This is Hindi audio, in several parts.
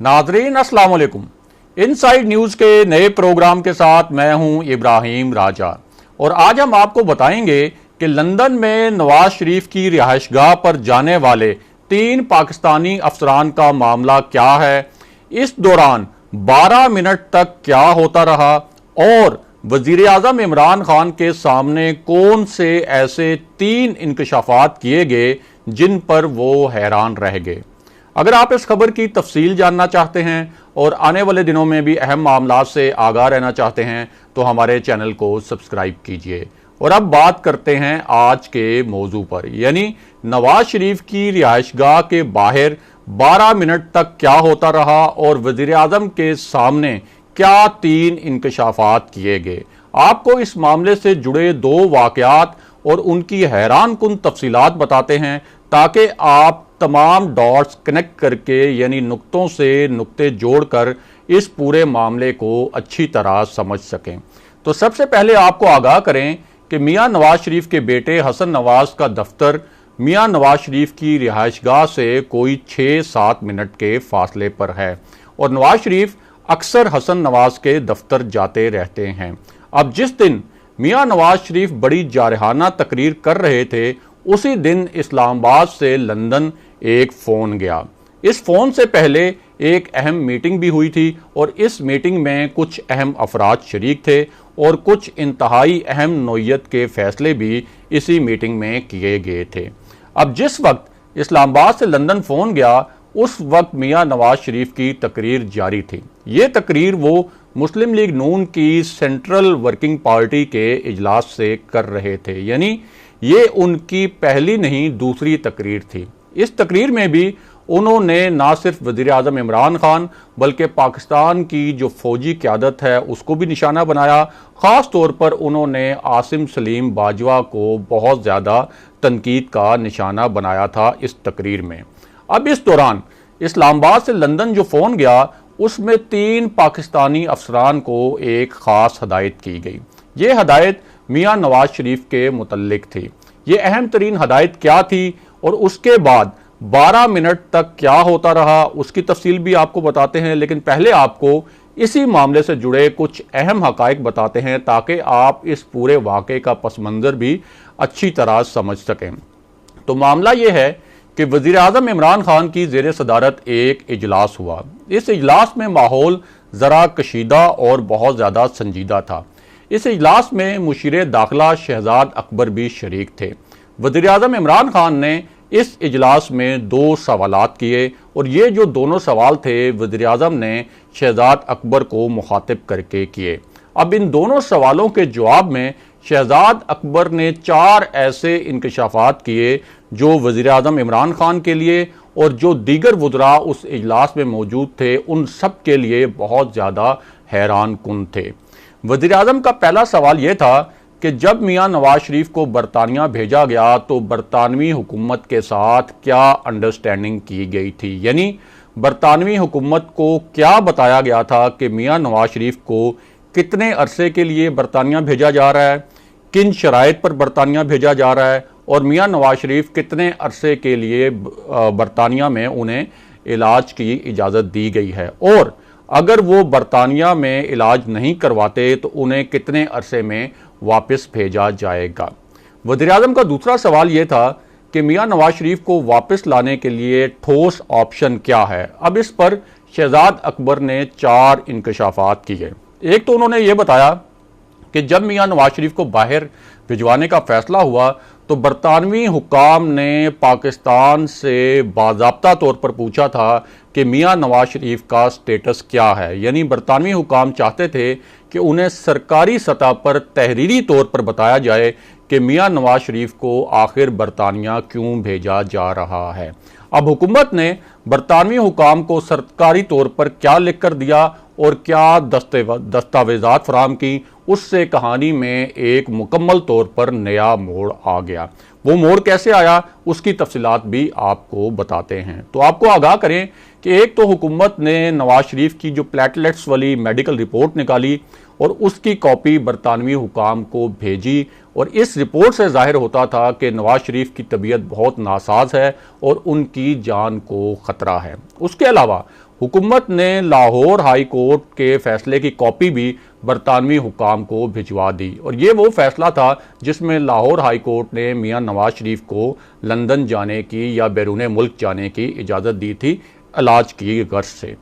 नाजरीन अस्सलाम वालेकुम। इनसाइड न्यूज़ के नए प्रोग्राम के साथ मैं हूं इब्राहिम राजा और आज हम आपको बताएंगे कि लंदन में नवाज शरीफ की रिहाइशगाह पर जाने वाले 3 पाकिस्तानी अफसरान का मामला क्या है, इस दौरान 12 मिनट तक क्या होता रहा और वजीर आजम इमरान खान के सामने कौन से ऐसे 3 इंकशाफात किए गए जिन पर वो हैरान रह गए। अगर आप इस खबर की तफसील जानना चाहते हैं और आने वाले दिनों में भी अहम मामलात से आगाह रहना चाहते हैं तो हमारे चैनल को सब्सक्राइब कीजिए। और अब बात करते हैं आज के मौजू पर, यानी नवाज शरीफ की रिहाइशगाह के बाहर 12 मिनट तक क्या होता रहा और वजीर आजम के सामने क्या 3 इंकशाफात किए गए। आपको इस मामले से जुड़े 2 वाकयात और उनकी हैरान कुन तफसीलात बताते हैं ताकि आप तमाम डॉट्स कनेक्ट करके यानी नुक्तों से नुक्ते जोड़कर इस पूरे मामले को अच्छी तरह समझ सकें। तो सबसे पहले आपको आगाह करें कि मियां नवाज शरीफ के बेटे हसन नवाज का दफ्तर मियां नवाज शरीफ की रिहाइशगाह से कोई 6-7 मिनट के फासले पर है और नवाज शरीफ अक्सर हसन नवाज के दफ्तर जाते रहते हैं। अब जिस दिन मियां नवाज शरीफ बड़ी जारहाना तकरीर कर रहे थे उसी दिन इस्लामाबाद से लंदन एक फ़ोन गया। इस फ़ोन से पहले एक अहम मीटिंग भी हुई थी और इस मीटिंग में कुछ अहम अफराद शरीक थे और कुछ इंतहाई अहम नौइयत के फैसले भी इसी मीटिंग में किए गए थे। अब जिस वक्त इस्लामाबाद से लंदन फ़ोन गया उस वक्त मियां नवाज शरीफ की तकरीर जारी थी। ये तकरीर वो मुस्लिम लीग नून की सेंट्रल वर्किंग पार्टी के इजलास से कर रहे थे, यानी ये उनकी पहली नहीं दूसरी तकरीर थी। इस तकरीर में भी उन्होंने ना सिर्फ वजीर आजम इमरान खान बल्कि पाकिस्तान की जो फौजी क़यादत है उसको भी निशाना बनाया। ख़ास तौर पर उन्होंने आसिम सलीम बाजवा को बहुत ज़्यादा तनकीद का निशाना बनाया था इस तकरीर में। अब इस दौरान इस्लामाबाद से लंदन जो फ़ोन गया उसमें 3 पाकिस्तानी अफसरान को एक ख़ास हदायत की गई। ये हदायत मियां नवाज शरीफ के मुतल्लिक थी। ये अहम तरीन हदायत क्या थी और उसके बाद 12 मिनट तक क्या होता रहा उसकी तफसील भी आपको बताते हैं, लेकिन पहले आपको इसी मामले से जुड़े कुछ अहम हकायक बताते हैं ताकि आप इस पूरे वाक़े का पस मंज़र भी अच्छी तरह समझ सकें। तो मामला ये है कि वज़ीर आज़म इमरान खान की ज़ेर सदारत एक इजलास हुआ। इस इजलास में माहौल ज़रा कशीदा और बहुत ज़्यादा संजीदा था। इस इजलास में मुशीर दाखिला शहजाद अकबर भी शरीक थे। वज़ीर आज़म इमरान खान ने इस इजलास में 2 सवालात किए और ये जो दोनों सवाल थे वज़ीर आज़म ने शहजाद अकबर को मुखातिब करके किए। अब इन दोनों सवालों के जवाब में शहजाद अकबर ने 4 ऐसे इंकशाफात किए जो वज़ीर आज़म इमरान खान के लिए और जो दीगर वज़रा उस इजलास में मौजूद थे उन सब के लिए बहुत ज़्यादा हैरान कुन थे। वज़ीर आज़म का पहला सवाल यह था कि जब मियां नवाज शरीफ को बरतानिया भेजा गया तो बरतानवी हुकूमत के साथ क्या अंडरस्टैंडिंग की गई थी, यानी बरतानवी हुकूमत को क्या बताया गया था कि मियां नवाज शरीफ को कितने अरसे के लिए बरतानिया भेजा जा रहा है, किन शराइत पर बरतानिया भेजा जा रहा है और मियां नवाज शरीफ कितने अरसे के लिए बरतानिया में उन्हें इलाज की इजाज़त दी गई है और अगर वो बरतानिया में इलाज नहीं करवाते तो उन्हें कितने अरसे में वापस भेजा जाएगा। वज़ीर आज़म का दूसरा सवाल ये था कि मियां नवाज शरीफ को वापस लाने के लिए ठोस ऑप्शन क्या है। अब इस पर शहजाद अकबर ने 4 इंकशाफात किए। एक तो उन्होंने ये बताया कि जब मियां नवाज शरीफ को बाहर भिजवाने का फैसला हुआ तो बरतानवी हुकाम ने पाकिस्तान से बाज़ाब्ता तौर पर पूछा था कि मियां नवाज शरीफ का स्टेटस क्या है, यानी बरतानवी हुकाम चाहते थे कि उन्हें सरकारी सतह पर तहरीरी तौर पर बताया जाए कि मियां नवाज शरीफ को आखिर बरतानिया क्यों भेजा जा रहा है। अब हुकूमत ने बरतानवी हुकाम को सरकारी तौर पर क्या लिख कर दिया और क्या दस्तावेजात फराहम की, उससे कहानी में एक मुकम्मल तौर पर नया मोड़ आ गया। वो मोड़ कैसे आया उसकी तफसीलात भी आपको बताते हैं। तो आपको आगाह करें कि एक तो हुकूमत ने नवाज शरीफ की जो प्लेटलेट्स वाली मेडिकल रिपोर्ट निकाली और उसकी कॉपी बरतानवी हुकाम को भेजी और इस रिपोर्ट से जाहिर होता था कि नवाज शरीफ की तबीयत बहुत नासाज है और उनकी जान को ख़तरा है। उसके अलावा हुकूमत ने लाहौर हाई कोर्ट के फैसले की कॉपी भी बरतानवी हुकाम को भिजवा दी। और ये वो फैसला था जिसमें लाहौर हाई कोर्ट ने मियां नवाज शरीफ को लंदन जाने की या बैरून मुल्क जाने की इजाज़त दी थी इलाज की गर्ज से।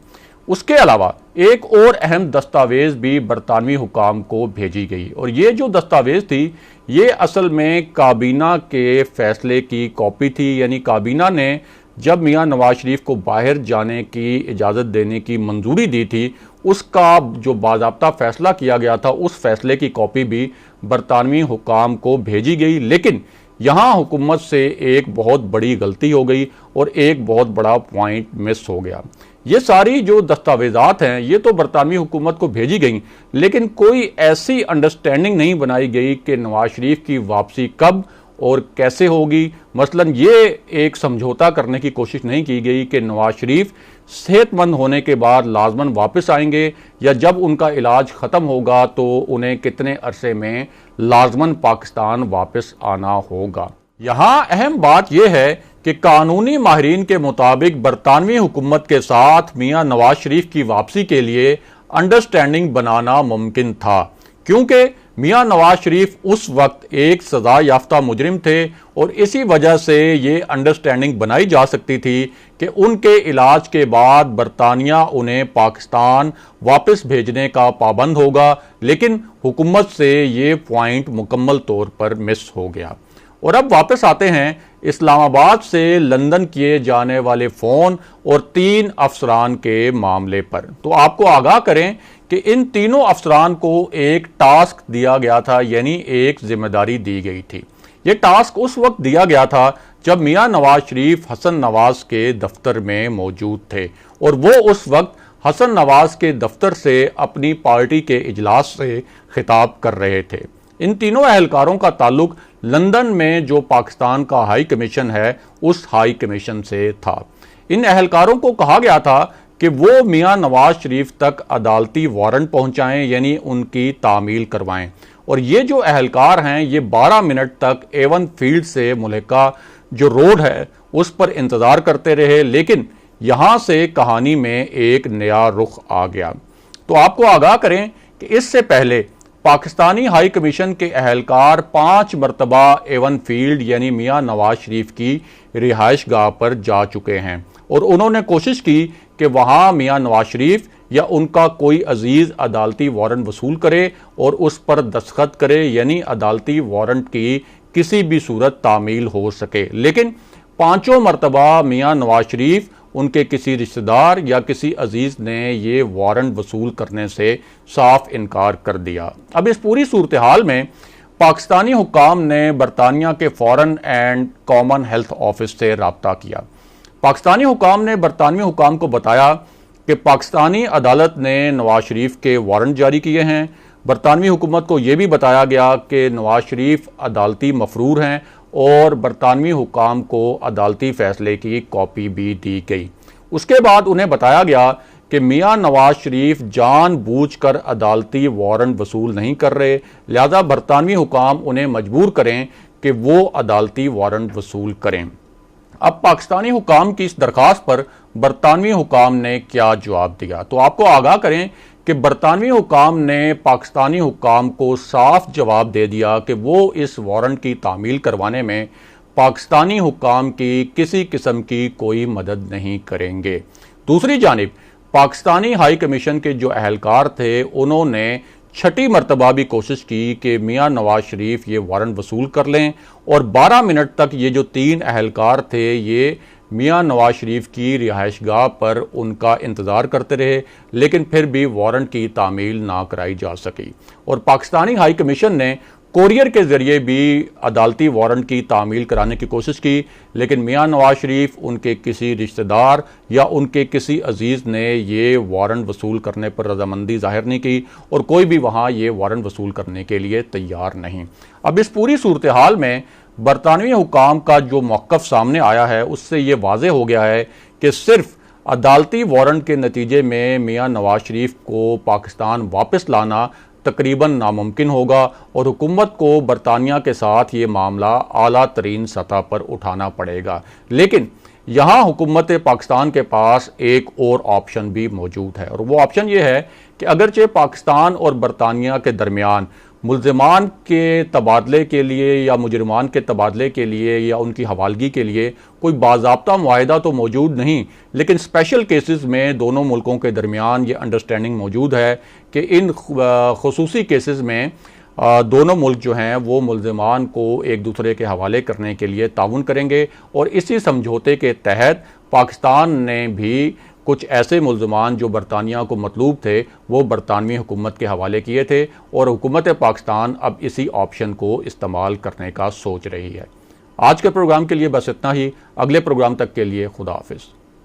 उसके अलावा एक और अहम दस्तावेज भी बरतानवी हुकाम को भेजी गई, और ये जो दस्तावेज थी ये असल में काबीना के फैसले की कॉपी थी। यानी काबीना ने जब मियां नवाज शरीफ को बाहर जाने की इजाज़त देने की मंजूरी दी थी, उसका जो बाज़ाब्ता फैसला किया गया था उस फैसले की कॉपी भी बरतानवी हुकाम को भेजी गई। लेकिन यहाँ हुकूमत से एक बहुत बड़ी गलती हो गई और एक बहुत बड़ा पॉइंट मिस हो गया। ये सारी जो दस्तावेजात हैं ये तो बरतानवी हुकूमत को भेजी गई, लेकिन कोई ऐसी अंडरस्टैंडिंग नहीं बनाई गई कि नवाज शरीफ की वापसी कब और कैसे होगी। मसलन ये एक समझौता करने की कोशिश नहीं की गई कि नवाज शरीफ सेहतमंद होने के बाद लाजमन वापस आएंगे, या जब उनका इलाज ख़त्म होगा तो उन्हें कितने अरसे में लाजमन पाकिस्तान वापस आना होगा। यहाँ अहम बात यह है कि कानूनी माहिरीन के मुताबिक बरतानवी हुकूमत के साथ मियां नवाज शरीफ की वापसी के लिए अंडरस्टैंडिंग बनाना मुमकिन था, क्योंकि मियां नवाज शरीफ उस वक्त एक सजा याफ्ता मुजरिम थे और इसी वजह से ये अंडरस्टैंडिंग बनाई जा सकती थी कि उनके इलाज के बाद बरतानिया उन्हें पाकिस्तान वापस भेजने का पाबंद होगा। लेकिन हुकूमत से ये पॉइंट मुकम्मल तौर पर मिस हो गया। और अब वापस आते हैं इस्लामाबाद से लंदन किए जाने वाले फ़ोन और 3 अफसरान के मामले पर। तो आपको आगाह करें कि इन तीनों अफसरान को एक टास्क दिया गया था, यानी एक जिम्मेदारी दी गई थी। ये टास्क उस वक्त दिया गया था जब मियां नवाज शरीफ हसन नवाज के दफ्तर में मौजूद थे, और वो उस वक्त हसन नवाज के दफ्तर से अपनी पार्टी के इजलास से खिताब कर रहे थे। इन तीनों अहलकारों का ताल्लुक लंदन में जो पाकिस्तान का हाई कमीशन है उस हाई कमीशन से था। इन अहलकारों को कहा गया था कि वो मियां नवाज शरीफ तक अदालती वारंट पहुंचाएं, यानी उनकी तामील करवाएं। और ये जो अहलकार हैं ये 12 मिनट तक एवन फील्ड से मुल्का जो रोड है उस पर इंतज़ार करते रहे। लेकिन यहाँ से कहानी में एक नया रुख आ गया। तो आपको आगाह करें कि इससे पहले पाकिस्तानी हाई कमीशन के अहलकार 5 मरतबा एवन फील्ड यानी मियां नवाज शरीफ की रिहाइश गाह पर जा चुके हैं, और उन्होंने कोशिश की कि वहां मियां नवाज शरीफ या उनका कोई अजीज अदालती वारंट वसूल करे और उस पर दस्तखत करे, यानी अदालती वारंट की किसी भी सूरत तामील हो सके। लेकिन 5 मरतबा मियां नवाज शरीफ, उनके किसी रिश्तेदार या किसी अजीज ने ये वारंट वसूल करने से साफ इनकार कर दिया। अब इस पूरी सूरत हाल में पाकिस्तानी हुक्काम ने बरतानिया के foreign and common health office से रब्ता किया। पाकिस्तानी हुक्काम ने बरतानवी हुक्काम को बताया कि पाकिस्तानी अदालत ने नवाज शरीफ के वारंट जारी किए हैं। बरतानवी हुकूमत को यह भी बताया गया कि नवाज शरीफ अदालती मफरूर हैं और बरतानवी हुक्काम को अदालती फैसले की कॉपी भी दी गई। उसके बाद उन्हें बताया गया कि मियां नवाज शरीफ जानबूझकर अदालती वारंट वसूल नहीं कर रहे, लिहाजा बरतानवी हुक्काम उन्हें मजबूर करें कि वो अदालती वारंट वसूल करें। अब पाकिस्तानी हुक्काम की इस दरख्वास्त पर बरतानवी हुक्काम ने क्या जवाब दिया, तो आपको आगाह करें कि बरतानवी हुक्काम ने पाकिस्तानी हुक्काम को साफ जवाब दे दिया कि वो इस वारंट की तामील करवाने में पाकिस्तानी हुक्काम की किसी किस्म की कोई मदद नहीं करेंगे। दूसरी जानिब पाकिस्तानी हाई कमीशन के जो अहलकार थे उन्होंने 6ठी मरतबा भी कोशिश की कि मियां नवाज शरीफ ये वारंट वसूल कर लें, और 12 मिनट तक ये जो 3 अहलकार थे ये मियां नवाज शरीफ की रिहाइश गाह पर उनका इंतज़ार करते रहे, लेकिन फिर भी वारंट की तामील ना कराई जा सकी। और पाकिस्तानी हाई कमीशन ने कोरियर के ज़रिए भी अदालती वारंट की तामील कराने की कोशिश की, लेकिन मियां नवाज शरीफ, उनके किसी रिश्तेदार या उनके किसी अजीज़ ने ये वारंट वसूल करने पर रजामंदी जाहिर नहीं की, और कोई भी वहाँ ये वारंट वसूल करने के लिए तैयार नहीं। अब इस पूरी सूरत हाल में बरतानवी हुक्काम का जो मौक़िफ़ सामने आया है उससे ये वाज़ेह हो गया है कि सिर्फ अदालती वारंट के नतीजे में मियां नवाज शरीफ को पाकिस्तान वापस लाना तकरीबन नामुमकिन होगा, और हुकूमत को बरतानिया के साथ ये मामला आला तरीन सतह पर उठाना पड़ेगा। लेकिन यहाँ हुकूमत पाकिस्तान के पास एक और ऑप्शन भी मौजूद है, और वो ऑप्शन ये है कि अगरचे पाकिस्तान और बरतानिया के दरमियान मुल्ज़िमान के तबादले के लिए या मुजरिमान के तबादले के लिए या उनकी हवालगी के लिए कोई बाज़ाब्ता मुआहिदा तो मौजूद नहीं, लेकिन स्पेशल केसेस में दोनों मुल्कों के दरमियान ये अंडरस्टैंडिंग मौजूद है कि इन खुसूसी केसेस में दोनों मुल्क जो हैं वो मुल्ज़िमान को एक दूसरे के हवाले करने के लिए ताउन करेंगे। और इसी समझौते के तहत पाकिस्तान ने भी कुछ ऐसे मुल्ज़िमान जो बरतानिया को मतलूब थे वो बरतानवी हुकूमत के हवाले किए थे, और हुकूमत पाकिस्तान अब इसी ऑप्शन को इस्तेमाल करने का सोच रही है। आज के प्रोग्राम के लिए बस इतना ही। अगले प्रोग्राम तक के लिए खुदा हाफिज़।